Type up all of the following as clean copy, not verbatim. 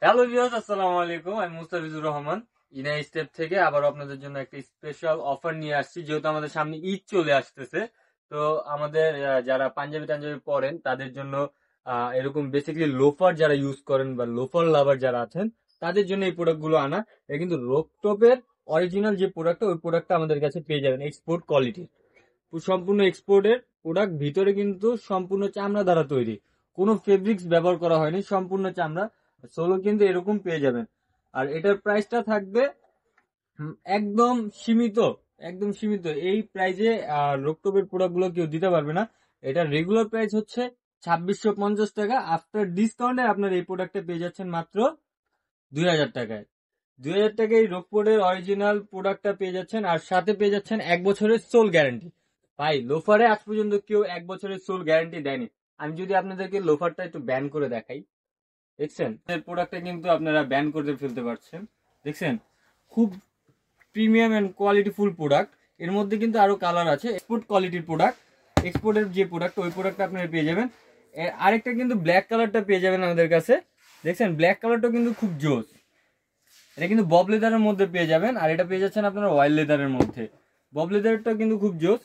Hello viewers, আসসালামু আলাইকুম। আমি মুস্তাফিজুর রহমান ইনা স্টেপ থেকে আবার আপনাদের জন্য একটা স্পেশাল অফার নিয়ে আসছি। যেহেতু আমাদের সামনে ঈদ চলে আসতেছে, তো আমাদের যারা পাঞ্জাবি টাঞ্জাবি পরেন তাদের জন্য এরকম বেসিক্যালি লোফার যারা ইউজ করেন বা লোফার লাভার যারা আছেন তাদের জন্য এই প্রোডাক্টগুলো আনা। এটা কিন্তু রোকটপের অরিজিনাল যে প্রোডাক্টটা, ওই প্রোডাক্টটা আমাদের কাছে পেয়ে যাবেন এক্সপোর্ট কোয়ালিটির, সম্পূর্ণ এক্সপোর্টের প্রোডাক্ট। ভিতরে কিন্তু সম্পূর্ণ চামড়া দ্বারা তৈরি, কোনো ফেব্রিক্স ব্যবহার করা হয়নি, সম্পূর্ণ চামড়া। সোলো কিন্তু এরকম পেয়ে যাবেন। আর এটার প্রাইসটা থাকবে একদম সীমিত, একদম সীমিত। এই প্রাইজে রোকটপের প্রোডাক্ট গুলো কেউ দিতে পারবে না। এটা রেগুলার প্রাইস হচ্ছে 2650 টাকা। আফটার ডিসকাউন্টে আপনার এই প্রোডাক্টটা পেয়ে যাচ্ছেন মাত্র 2000 টাকায়। 2000 টাকায় এই রোকপোর্টের অরিজিনাল প্রোডাক্টটা পেয়ে যাচ্ছেন, আর সাথে পেয়ে যাচ্ছেন 1 বছরের সোল গ্যারান্টি। ভাই, লোফারে আজ পর্যন্ত কেউ 1 বছরের সোল গ্যারান্টি দেয়নি। আমি যদি আপনাদেরকে লোফারটা একটু ব্যান করে দেখাই, দেখছেন প্রোডাক্টটা কিন্তু আপনারা ব্যান করে ফেলতে পারছেন। দেখছেন, খুব প্রিমিয়াম এন্ড কোয়ালিটিফুল প্রোডাক্ট। এর মধ্যে কিন্তু আরো কালার আছে। এক্সপোর্ট কোয়ালিটির প্রোডাক্ট, এক্সপোর্টের যে প্রোডাক্ট, ওই প্রোডাক্টটা আপনারা পেয়ে যাবেন। আরেকটা কিন্তু ব্ল্যাক কালারটা পেয়ে যাবেন আমাদের কাছে। দেখছেন, ব্ল্যাক কালারটা কিন্তু খুব জোস। এটা কিন্তু বব লেদারের মধ্যে পেয়ে যাবেন, আর এটা পেয়ে যাচ্ছেন আপনারা ওয়াইল্ড লেদারের মধ্যে। বব লেদারটা কিন্তু খুব জোস।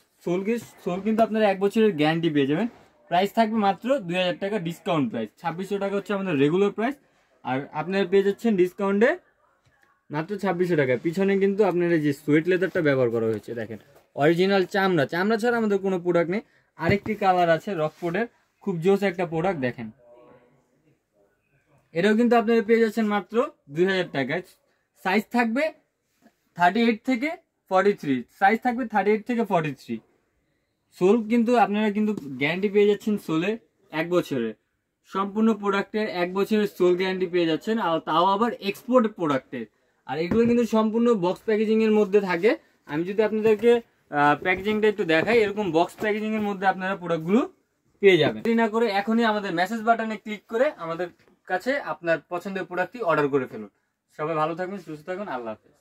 সোল কিন্তু আপনারা 1 বছরের গ্যারান্টি পেয়ে যাবেন। প্রাইস থাকবে মাত্র 2000 টাকা, ডিসকাউন্ট প্রাইস 2600 টাকা হচ্ছে আমাদের রেগুলার প্রাইস। আর আপনারা পেয়ে যাচ্ছেন ডিসকাউন্টে মাত্র 2600 টাকায়। পিছনে কিন্তু আপনার যে সোয়েট লেদারটা ব্যবহার করা হয়েছে, দেখেন অরিজিনাল চামড়া। চামড়া ছাড়া আমাদের কোনো প্রোডাক্ট নেই। আরেকটি কালার আছে রকফোর্ডের, খুব জোস একটা প্রোডাক্ট। দেখেন, এটাও কিন্তু আপনারা পেয়ে যাচ্ছেন মাত্র 2000 টাকায়। সাইজ থাকবে 38 থেকে 43, সাইজ থাকবে 38 থেকে 43। সোল কিন্তু আপনারা কিন্তু গ্যারান্টি পেয়ে যাচ্ছেন সোলে 1 বছরের, সম্পূর্ণ প্রোডাক্টের 1 বছরের সোল গ্যারান্টি পেয়ে যাচ্ছেন, আর তাও আবার এক্সপোর্ট প্রোডাক্টের। আর এগুলো কিন্তু সম্পূর্ণ বক্স প্যাকেজিং এর মধ্যে থাকে। আমি যদি আপনাদেরকে প্যাকেজিংটা একটু দেখাই, এরকম বক্স প্যাকেজিং এর মধ্যে আপনারা প্রোডাক্টগুলো পেয়ে যাবেন। দেরি না করে এখনই আমাদের মেসেজ বাটনে ক্লিক করে আমাদের কাছে আপনার পছন্দের প্রোডাক্টটি অর্ডার করে ফেলুন। সবাই ভালো থাকবেন, সুস্থ থাকুন, আল্লাহ হাফেজ।